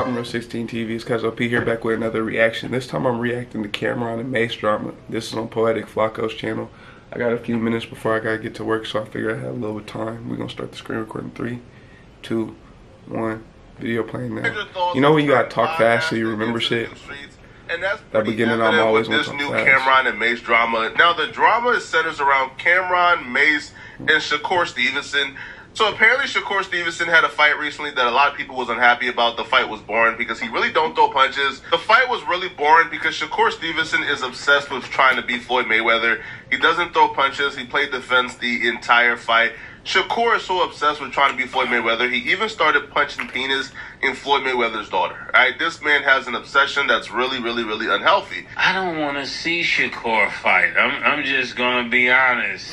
poppin' Real 16 TV? It's Cuz OP here back with another reaction. This time I'm reacting to Camron and Mase drama. This is on Poetic Flacco's channel. I got a few minutes before I gotta get to work, so I figured I had a little bit of time. We're gonna start the screen recording. 3, 2, 1. Video playing now. You know when you gotta talk fast so you remember shit? And that's that beginning I'm always with this new fast. Camron and Mase drama. Now the drama centers around Camron, Mase, and Shakur Stevenson. So apparently Shakur Stevenson had a fight recently that a lot of people was unhappy about. The fight was boring because he really don't throw punches. The fight was really boring because Shakur Stevenson is obsessed with trying to beat Floyd Mayweather. He doesn't throw punches. He played defense the entire fight. Shakur is so obsessed with trying to beat Floyd Mayweather, he even started punching penis in Floyd Mayweather's daughter. Alright, this man has an obsession that's really unhealthy. I don't want to see Shakur fight. I'm just gonna be honest.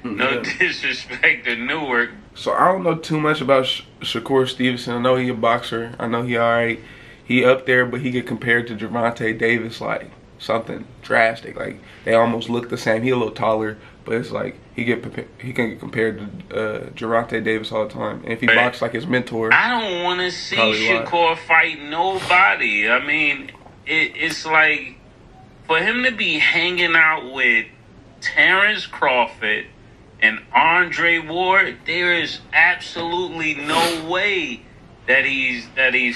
No disrespect to Newark. So I don't know too much about Shakur Stevenson. I know he a boxer. I know he alright. He up there, but he get compared to Gervonta Davis like something drastic. Like they almost look the same. He a little taller, but it's like he can get compared to Gervonta Davis all the time. And if he boxed like his mentor, I don't want to see Shakur fight nobody. I mean, it's like for him to be hanging out with Terrence Crawford and Andre Ward, there is absolutely no way that he's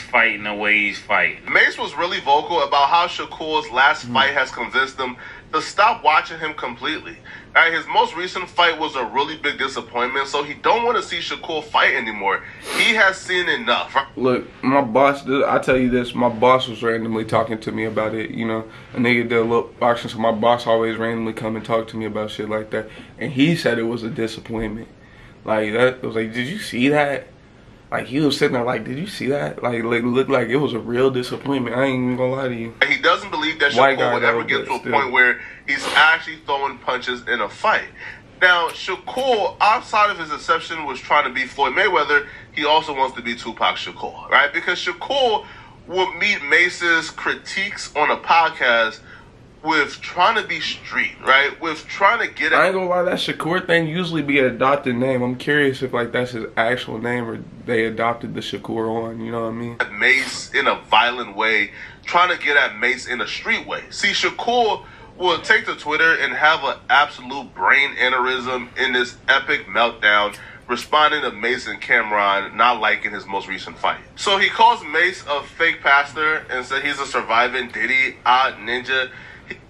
fighting the way he's fighting. Mase was really vocal about how Shakur's last fight has convinced him to stop watching him completely. Right, his most recent fight was a really big disappointment, so he don't want to see Shakur fight anymore. He has seen enough. Look, my boss, I tell you this, my boss was randomly talking to me about it. You know, a nigga did a little boxing, so my boss always randomly come and talk to me about shit like that. And he said it was a disappointment. Like, that was like, did you see that? Like, he was sitting there like, did you see that? Like looked like it was a real disappointment. I ain't even gonna lie to you. He doesn't believe that Shakur would ever get to a point where he's actually throwing punches in a fight. Now, Shakur, outside of his exception, was trying to beat Floyd Mayweather. He also wants to be Tupac Shakur, right? Because Shakur would meet Mase's critiques on a podcast with trying to be street, right? With trying to get at... I ain't gonna lie, that Shakur thing usually be an adopted name. I'm curious if like that's his actual name or they adopted the Shakur on, you know what I mean? Mase in a violent way, trying to get at Mase in a street way. See, Shakur will take to Twitter and have an absolute brain aneurysm in this epic meltdown, responding to Mase and Camron not liking his most recent fight. So he calls Mase a fake pastor and said he's a surviving Diddy ninja.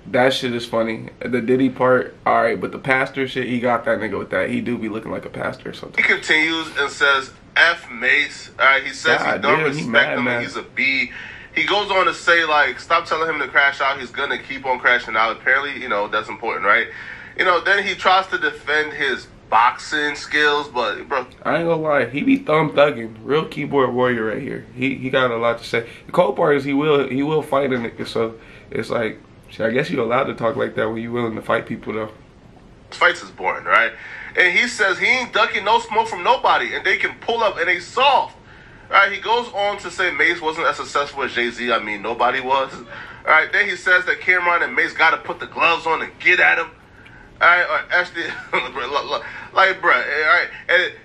That shit is funny. The Diddy part, alright, but the pastor shit, he got that nigga with that. He do be looking like a pastor sometimes. He continues and says, F Mase. Alright, he says he don't respect him and he's a B. He goes on to say, like, stop telling him to crash out. He's gonna keep on crashing out. Apparently, you know, that's important, right? You know, then he tries to defend his boxing skills, but, bro, I ain't gonna lie, he be thumb thugging. Real keyboard warrior right here. He got a lot to say. The cold part is he will fight in it, so it's like, I guess you're allowed to talk like that when you're willing to fight people, though. Fights is boring, right? And he says he ain't ducking no smoke from nobody, and they can pull up and they soft. Right? He goes on to say Mase wasn't as successful as Jay-Z. I mean, nobody was. All right, then he says that Camron and Mase got to put the gloves on and get at him. All right, or actually, like, bruh, all right,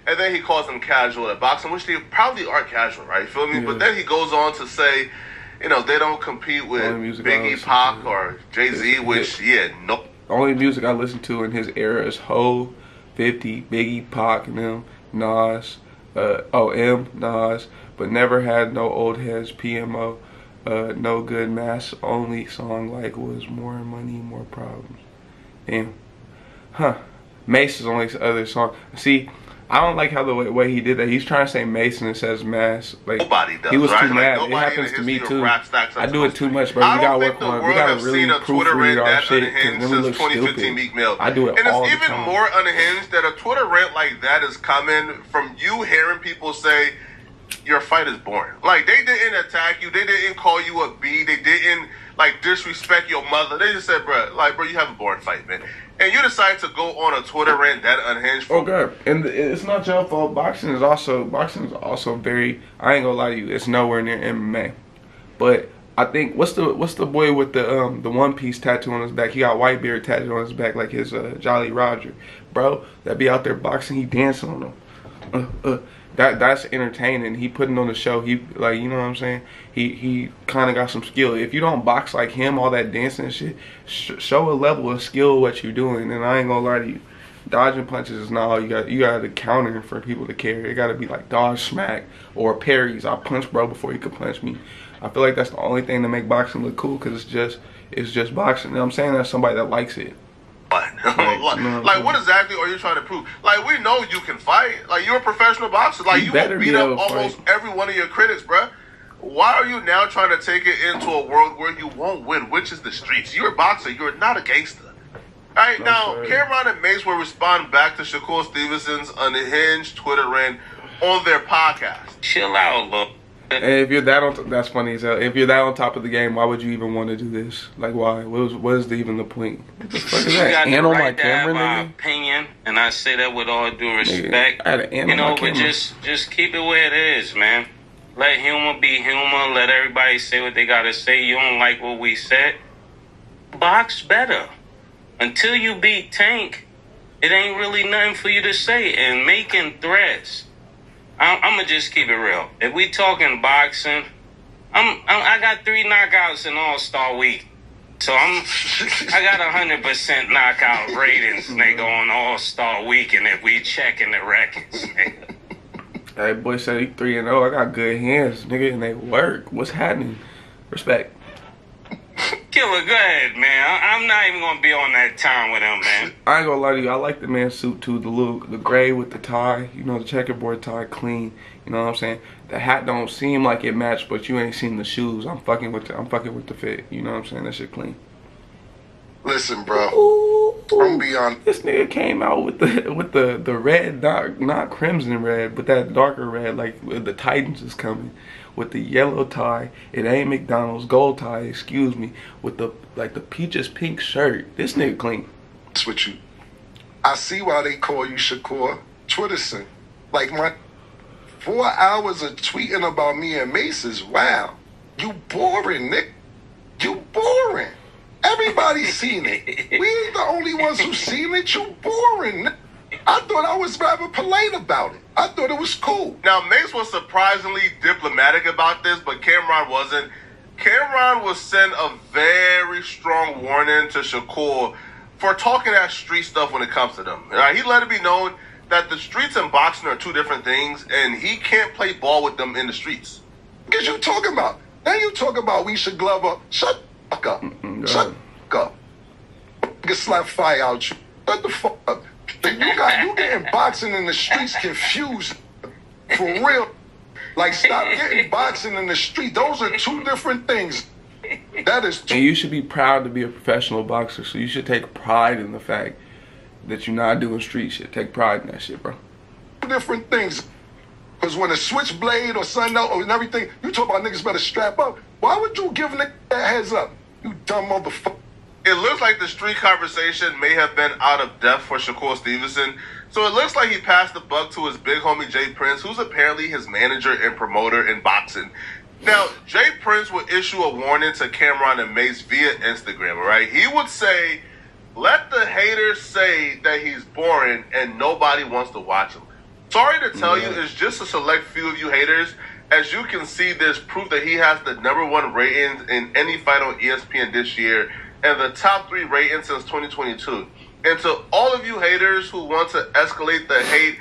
and then he calls them casual at boxing, which they probably are casual, right? You feel me? Yeah. But then he goes on to say, you know, they don't compete with Biggie, Pac, or Jay-Z, which, yeah, no. The only music I listen to in his era is Ho, 50, Biggie, Pac, and them, Nas, Nas, but never had no old heads, PMO, no good Mase, only song like was More Money, More Problems. Damn. Huh. Mase's only other song. See, I don't like how the way he did that. He's trying to say Mason and says Mase. Like, nobody does. He was right? too like, mad. It happens to me too. I do it too much, bro. We gotta work on. We gotta really proofread our shit because we look stupid. I do it all the time. And it's even more unhinged that a Twitter rant like that is coming from you hearing people say your fight is boring. Like, they didn't attack you. They didn't call you a B. They didn't like disrespect your mother. They just said, bro, you have a boring fight, man. And you decide to go on a Twitter rant that unhinged. Okay, and it's not your fault. Boxing is also very. I ain't gonna lie to you. It's nowhere near MMA. But I think what's the boy with the One Piece tattoo on his back? He got Whitebeard tattooed on his back like his Jolly Roger, bro. That be out there boxing. He dancing on them. that's entertaining. He putting on the show. He like, you know what I'm saying? He kind of got some skill. If you don't box like him, all that dancing and shit, show a level of skill what you're doing. And I ain't gonna lie to you, dodging punches is not all you got. You got to counter for people to carry. It got to be like dodge, smack, or parries. I punch bro before he could punch me. I feel like that's the only thing to make boxing look cool, because it's just boxing. And I'm saying that's somebody that likes it. Like, what exactly are you trying to prove? Like, we know you can fight. Like, you're a professional boxer. Like, you will beat up almost every one of your critics, bruh. Why are you now trying to take it into a world where you won't win, which is the streets? You're a boxer. You're not a gangster. All right, now, Camron and Mase will respond back to Shakur Stevenson's unhinged Twitter rant on their podcast. Chill out, look. And if you're that on, that's funny as hell. If you're that on top of the game, why would you even want to do this? Like, why? What is even the point? What the fuck is that? And on my camera, my opinion, and I say that with all due respect. Nigga, you know, but just keep it where it is, man. Let humor be humor. Let everybody say what they gotta say. You don't like what we said? Box better. Until you beat Tank, it ain't really nothing for you to say. And making threats. I'm gonna just keep it real. If we talking boxing, I got 3 knockouts in All-Star Week, so I got 100% knockout ratings, nigga, on All-Star Week, and if we checking the records, nigga. Hey, boy said he 3-0. I got good hands, nigga, and they work. What's happening? Respect. Killer, go ahead, man. I'm not even gonna be on that time with him, man. I ain't gonna lie to you. I like the man's suit too. The gray with the tie. You know, the checkerboard tie, clean. You know what I'm saying? The hat don't seem like it matched, but you ain't seen the shoes. I'm fucking with the fit. You know what I'm saying? That shit clean. Listen, bro. I'm beyond. This nigga came out with the red, not crimson red, but that darker red, like the Titans is coming. With the yellow tie, it ain't McDonald's, gold tie, excuse me, with the peaches pink shirt. This nigga clean. That's what you. I see why they call you Shakur Twitterson. Like, my 4 hours of tweeting about me and Mase is wow. You boring, Nick. You boring. Everybody's seen it. We ain't the only ones who seen it. You boring, Nick. I thought I was rather polite about it. I thought it was cool. Now, Mase was surprisingly diplomatic about this, but Camron wasn't. Camron was sent a very strong warning to Shakur for talking that street stuff when it comes to them. He let it be known that the streets and boxing are 2 different things, and he can't play ball with them in the streets. What you talking about? Now you talking about we should glove up. Shut the fuck up. Shut the fuck up. Nigga slap fire out you. Shut the fuck up. You getting boxing in the streets confused. For real. Like, stop getting boxing in the street. Those are 2 different things. That is 2. And you should be proud to be a professional boxer, so you should take pride in the fact that you're not doing street shit. Take pride in that shit, bro. 2 different things. Because when a switchblade or something else and everything, you talk about niggas better strap up. Why would you give niggas that heads up? You dumb motherfucker. It looks like the street conversation may have been out of depth for Shakur Stevenson, so it looks like he passed the buck to his big homie Jay Prince, who's apparently his manager and promoter in boxing. Now, Jay Prince would issue a warning to Camron and Mase via Instagram, all right? He would say, let the haters say that he's boring and nobody wants to watch him. Sorry to tell you, it's just a select few of you haters. As you can see, there's proof that he has the #1 ratings in any fight on ESPN this year, and the top 3 ratings since 2022. And to all of you haters who want to escalate the hate,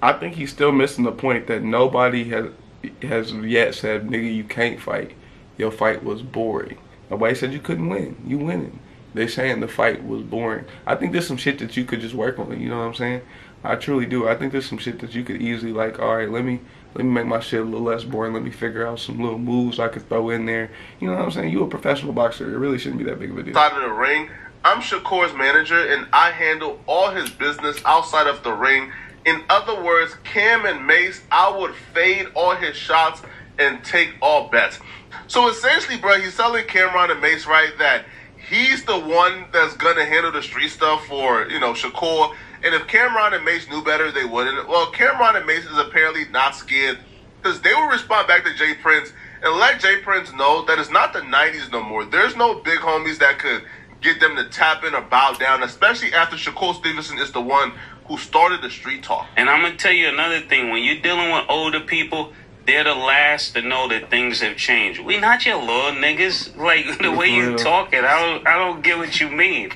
I think he's still missing the point that nobody has yet said, nigga, you can't fight. Your fight was boring. Nobody said you couldn't win. You winning. They're saying the fight was boring. I think there's some shit that you could just work on. You know what I'm saying? I truly do. I think there's some shit that you could easily, like, all right, let me make my shit a little less boring. Let me figure out some little moves I could throw in there. You know what I'm saying? You a professional boxer. It really shouldn't be that big of a deal. Outside of the ring, I'm Shakur's manager, and I handle all his business outside of the ring. In other words, Cam and Mase, I would fade all his shots and take all bets. So essentially, bro, he's telling Camron and Mase, right, that he's the one that's going to handle the street stuff for, you know, Shakur. And if Camron and Mase knew better, they wouldn't. Well, Camron and Mase is apparently not scared, because they will respond back to Jay Prince and let Jay Prince know that it's not the 90s no more. There's no big homies that could get them to tap in or bow down, especially after Shakur Stevenson is the one who started the street talk. And I'm going to tell you another thing. When you're dealing with older people, they're the last to know that things have changed. We not your little niggas. Like, the way you talking, I don't get what you mean.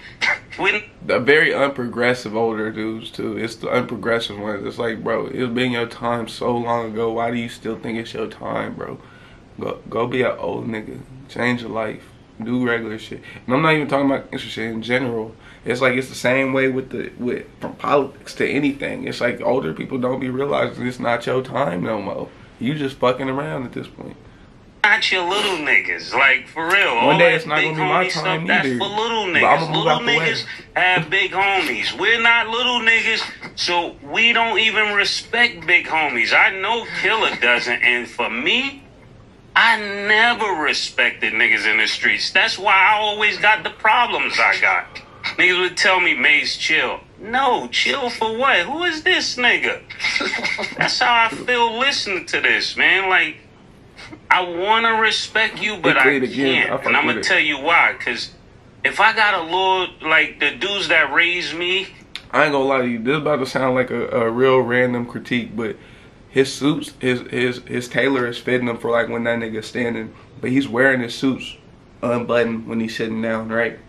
The very unprogressive older dudes, too. It's the unprogressive ones. It's like, bro, it's been your time so long ago. Why do you still think it's your time, bro? Go be an old nigga. Change your life. Do regular shit. And I'm not even talking about extra shit in general. It's like it's the same way with from politics to anything. It's like older people don't be realizing it's not your time no more. You just fucking around at this point. Not your little niggas, like for real. One day it's not gonna be my time stuff, either. That's for little niggas. Little niggas have big homies. We're not little niggas, so we don't even respect big homies. I know Killer doesn't, and for me, I never respected niggas in the streets. That's why I always got the problems I got. Niggas would tell me, Mase, chill. No, chill for what? Who is this nigga? That's how I feel listening to this, man. Like, I want to respect you, but I can't. And I'm going to tell you why. Because if I got a little, like, the dudes that raised me. I ain't going to lie to you. This is about to sound like a real random critique, but his suits, his tailor is fitting him for, like, when that nigga's standing. But he's wearing his suits unbuttoned when he's sitting down, right?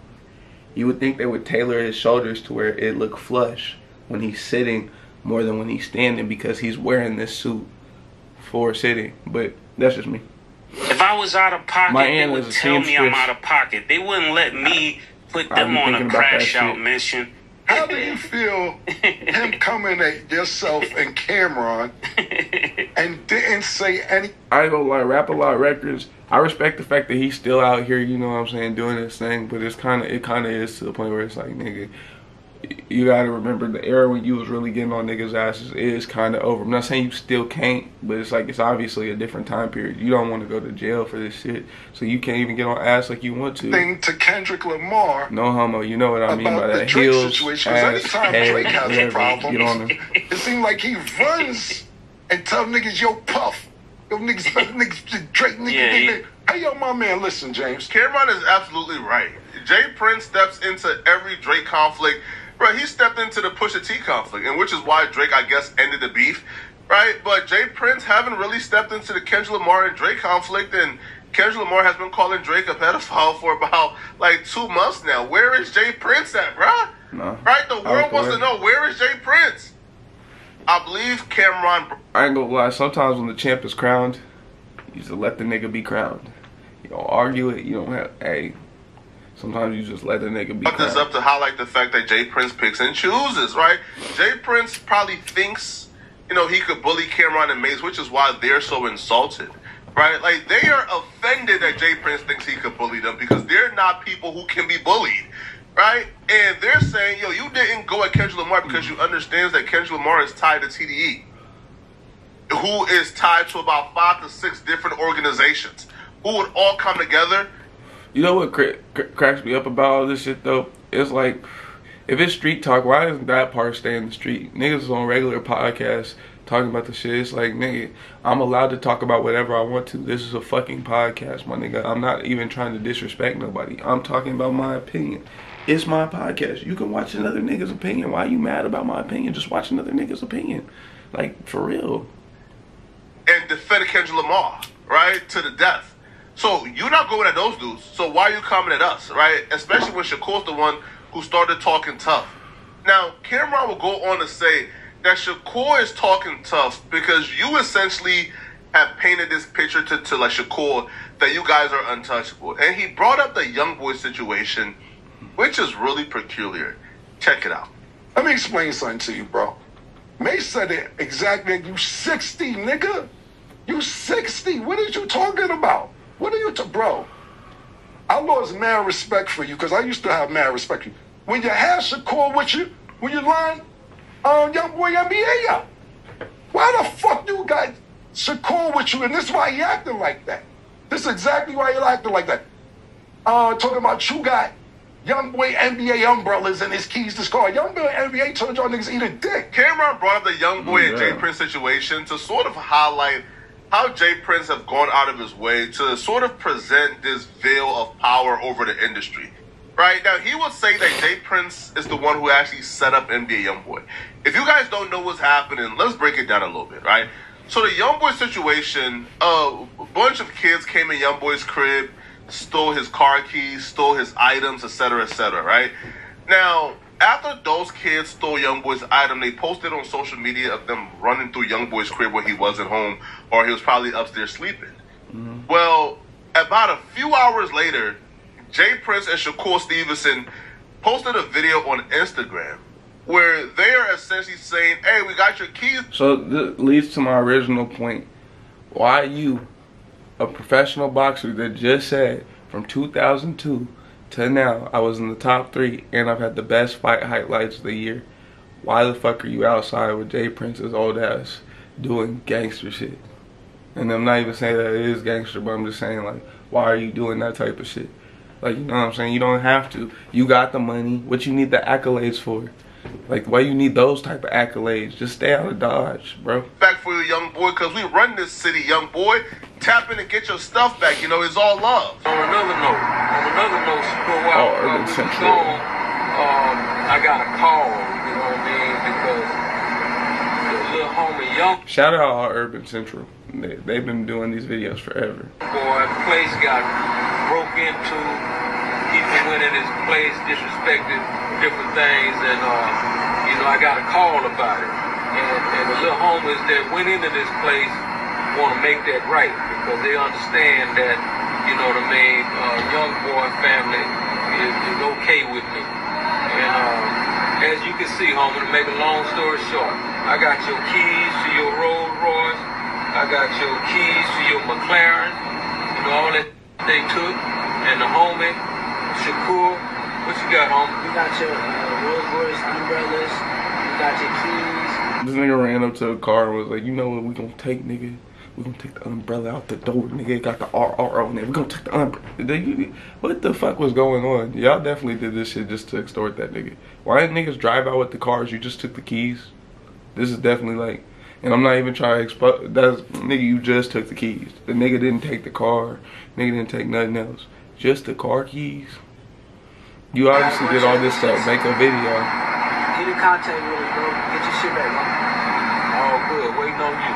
You would think they would tailor his shoulders to where it look flush when he's sitting more than when he's standing because he's wearing this suit for sitting. But that's just me. If I was out of pocket, they would tell me I'm out of pocket. They wouldn't let me put them on a crash out mission. How do you feel him coming at yourself and Camron and didn't say any? I ain't gonna lie, Rap A Lot Records, I respect the fact that he's still out here, you know what I'm saying, doing his thing, but it kind of is to the point where it's like, nigga, you gotta remember the era when you was really getting on niggas' asses is kind of over. I'm not saying you still can't, but it's like it's obviously a different time period. You don't want to go to jail for this shit, so you can't even get on ass like you want to. Thing to Kendrick Lamar. No homo, you know what I mean by that. Drake Heels, situation. ass, Anytime head, Drake has whatever, a problem, get on him. It seems like he runs and tell niggas, yo, Puff. Yo, niggas, Drake, nigga. Hey, yo, my man, listen, James. Camron is absolutely right. Jay Prince steps into every Drake conflict. Right, he stepped into the Pusha T conflict, and which is why Drake, I guess, ended the beef, right? But Jay Prince haven't really stepped into the Kendrick Lamar and Drake conflict, and Kendrick Lamar has been calling Drake a pedophile for about, like, 2 months now. Where is Jay Prince at, bruh? No. Right? The world wants to know, where is Jay Prince? I believe Camron... I ain't gonna lie, sometimes when the champ is crowned, you just let the nigga be crowned. You don't argue it, you don't have... Hey... Sometimes you just let the nigga be. Put this up to highlight the fact that Jay Prince picks and chooses, right? Jay Prince probably thinks, you know, he could bully Camron and Mase, which is why they're so insulted, right? Like, they are offended that Jay Prince thinks he could bully them because they're not people who can be bullied, right? And they're saying, yo, you didn't go at Kendrick Lamar because you understand that Kendrick Lamar is tied to TDE, who is tied to about 5 to 6 different organizations who would all come together. You know what cracks me up about all this shit, though? It's like, if it's street talk, why doesn't that part stay in the street? Niggas on regular podcasts talking about the shit. It's like, nigga, I'm allowed to talk about whatever I want to. This is a fucking podcast, my nigga. I'm not even trying to disrespect nobody. I'm talking about my opinion. It's my podcast. You can watch another nigga's opinion. Why are you mad about my opinion? Just watch another nigga's opinion. Like, for real. And defend Kendrick Lamar, right? To the death. So you're not going at those dudes. So why are you coming at us, right? Especially when Shakur's the one who started talking tough. Now, Camron will go on to say that Shakur is talking tough because you essentially have painted this picture to like Shakur that you guys are untouchable. And he brought up the young boy situation, which is really peculiar. Check it out. Let me explain something to you, bro. Mase said it exactly. You 60, nigga. You 60. What are you talking about? What are you bro? I lost mad respect for you because I used to have mad respect for you. When you had Shakur with you, when you lined young boy NBA out, why the fuck you got Shakur with you? And this is why he acting like that. This is exactly why he acting like that. Talking about you got young boy NBA umbrellas and his keys to his car. Young boy NBA told y'all niggas eat a dick. Camron brought up the young boy and Jay Prince situation to sort of highlight how Jay Prince have gone out of his way to sort of present this veil of power over the industry, right? Now, he would say that Jay Prince is the one who actually set up NBA Youngboy. If you guys don't know what's happening, let's break it down a little bit, right? So the Youngboy situation, a bunch of kids came in Youngboy's crib, stole his car keys, stole his items, etc., right? Now, after those kids stole Youngboy's item, they posted on social media of them running through Youngboy's crib when he wasn't home, or he was probably upstairs sleeping. Well, about a few hours later, Jay Prince and Shakur Stevenson posted a video on Instagram where they are essentially saying, hey, we got your keys. So this leads to my original point. Why you, a professional boxer that just said from 2002 to now I was in the top 3 and I've had the best fight highlights of the year, why the fuck are you outside with Jay Prince's old ass doing gangster shit? And I'm not even saying that it is gangster, but I'm just saying, like, why are you doing that type of shit? Like, you know what I'm saying? You don't have to. You got the money. What you need the accolades for? Like, why you need those type of accolades? Just stay out of Dodge, bro. Back for you, young boy, because we run this city, young boy. Tap in and get your stuff back. You know, it's all love. On another note, Shakur, while Urban we Central. gone, I got a call, you know what I mean, because the little homie Young Shout out all Urban Central. They've been doing these videos forever. boy, the place got broke into. People went in his place, disrespected different things, and you know, I got a call about it. And the little homies that went into this place want to make that right because they understand that, you know what I mean, young boy family is okay with me. And as you can see, homie, to make a long story short, I got your keys to your Rolls Royce, I got your keys to your McLaren, you know, all that they took, and the homie, Shakur, what you got, homie? You got your Rolls Royce umbrellas, you got your keys. This nigga ran up to the car and was like, you know what we gonna take, nigga? We gonna take the umbrella out the door, nigga. Got the RR on there. We gonna take the umbrella. What the fuck was going on? Y'all definitely did this shit just to extort that nigga. Why didn't niggas drive out with the cars? You just took the keys. This is definitely like, and I'm not even trying to expose, that's, nigga, you just took the keys. The nigga didn't take the car. Nigga didn't take nothing else. Just the car keys. You obviously did all this stuff, make a video. Get in contact with us, bro. Get your shit back, man. All good, waiting on you.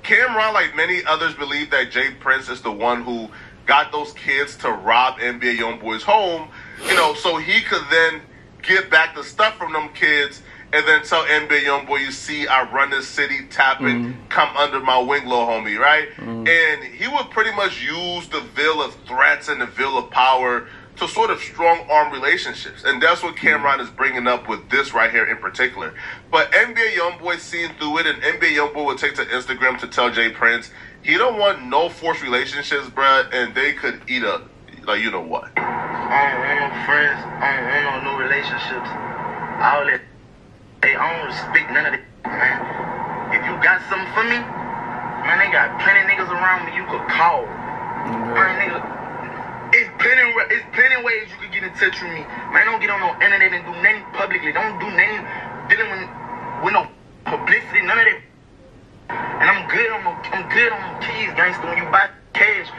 Camron, like many others, believe that Jay Prince is the one who got those kids to rob NBA Youngboy's home, you know, so he could then get back the stuff from them kids and then tell NBA Youngboy, you see, I run this city, tap it, come under my wing, little homie, right? And he would pretty much use the veil of threats and the veil of power to sort of strong-arm relationships. And that's what Camron is bringing up with this right here in particular. But NBA Youngboy seen through it, and NBA Youngboy would take to Instagram to tell Jay Prince he don't want no forced relationships, bruh, and they could eat a, like, you know what. I don't want no friends. I don't want no new relationships. All that. Hey, I don't respect none of that, man. If you got something for me, man, they got plenty of niggas around me you could call. Man, nigga, it's plenty ways you could get in touch with me. Man, don't get on no internet and do nothing publicly. Don't do nothing dealing with no publicity, none of that. And I'm good on them keys, gangster. When you buy cash,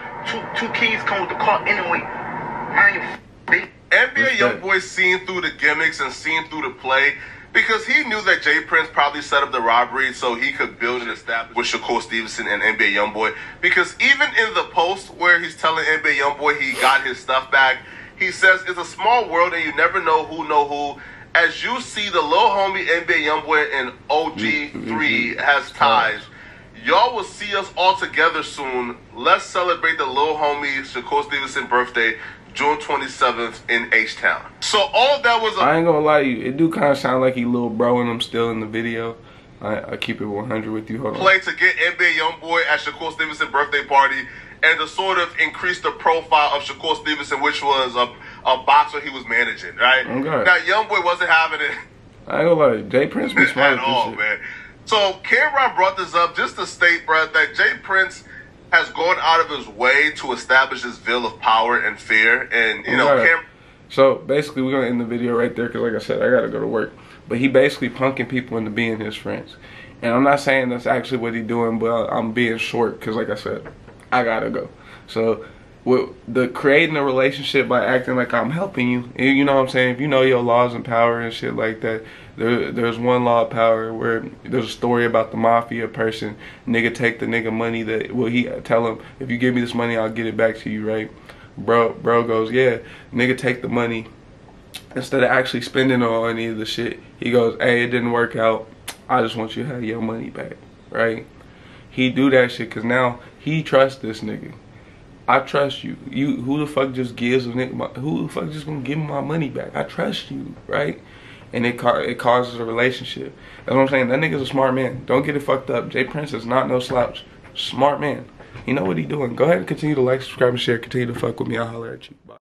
two keys come with the car anyway. Man, you big. NBA Youngboy seen through the gimmicks and seen through the play because he knew that Jay Prince probably set up the robbery so he could build and establish with Shakur Stevenson and NBA Youngboy. Because even in the post where he's telling NBA Youngboy he got his stuff back, he says it's a small world and you never know who. As you see, the little homie NBA Youngboy and OG3 has ties. Y'all will see us all together soon. Let's celebrate the little homie Shakur Stevenson birthday, June 27th in H-Town. So all of that was I ain't gonna lie to you, it do kind of sound like he little bro and I'm still in the video. I keep it 100 with you. Hold on. Play to get NBA Youngboy at Shakur Stevenson birthday party and to sort of increase the profile of Shakur Stevenson, which was a boxer he was managing, right? Okay. Now, Youngboy wasn't having it. I ain't gonna lie, Jay Prince be smart at with all, this shit. man. So Camron brought this up just to state, bro, that Jay Prince has gone out of his way to establish this veil of power and fear, and you know, So basically, we're gonna end the video right there because, like I said, I gotta go to work. But he basically punking people into being his friends, and I'm not saying that's actually what he's doing, but I'm being short because, like I said, I gotta go. So with the creating a relationship by acting like I'm helping you. You know what I'm saying? If you know your laws and power and shit like that, there's one law of power where there's a story about the mafia person. Nigga take the nigga money that, well, he tell him, if you give me this money, I'll get it back to you, right? Bro goes, yeah. Nigga take the money. Instead of actually spending on any of the shit, he goes, hey, it didn't work out. I just want you to have your money back, right? He do that shit because now he trusts this nigga. I trust you. Who the fuck just gives a nigga who the fuck just gonna give me my money back? I trust you, right? And it causes a relationship. That's what I'm saying. That nigga's a smart man. Don't get it fucked up. Jay Prince is not no slouch. Smart man. You know what he doing. Go ahead and continue to like, subscribe, and share. Continue to fuck with me. I'll holler at you. Bye.